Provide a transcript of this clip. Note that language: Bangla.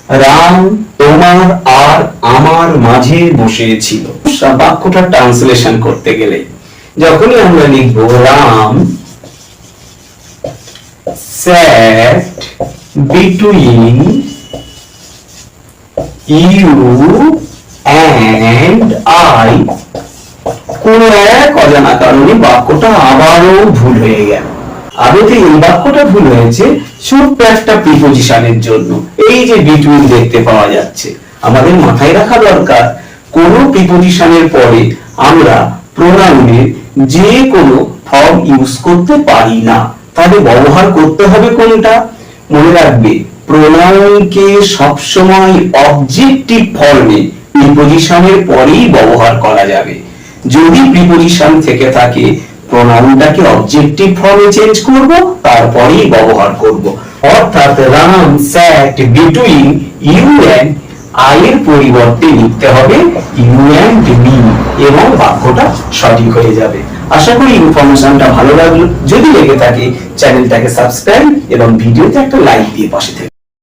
রাম তোমার আর আমার মাঝে বসেছিল। বাক্যটা ট্রান্সলেশন করতে গেলে যখনই আমরা লিখবো Ram sat between you and I, কোন এক অজানা কারণে বাক্যটা আবারও ভুল হয়ে গেল। আদতে এই বাক্যটা ভুল হয়েছে ছোট্ট একটা প্রিপোজিশনের জন্য। এই যে বিটুইন দেখতে পাওয়া যাচ্ছে, আমাদের মাথায় রাখা দরকার কোন প্রিপোজিশনের পরে আমরা প্রোনাউনের যে কোনো ফর্ম ইউজ করতে পারি না। তাহলে ব্যবহার করতে হবে কোনটা? মনে রাখবে, প্রোনাউনকে সবসময় অবজেক্টিভ ফর্মে প্রিপোজিশনের পরেই ব্যবহার করা যাবে। যদি প্রিপোজিশন থেকে থাকে, প্রোনাউনটাকে অবজেক্টিভ ফর্মে চেঞ্জ করব, তারপরেই ব্যবহার করব। অর্থাৎ রাম স্যাট বিটুইন ইউ এন্ড আই এর পরিবর্তে লিখতে হবে ইউ এন্ড মি এবং বাক্যটা সঠিক হয়ে যাবে। আশা করি ইনফরমেশনটা ভালো লাগলো। যদি লেগে থাকে চ্যানেলটাকে সাবস্ক্রাইব এবং ভিডিওতে একটা লাইক দিয়ে পাশে থেকে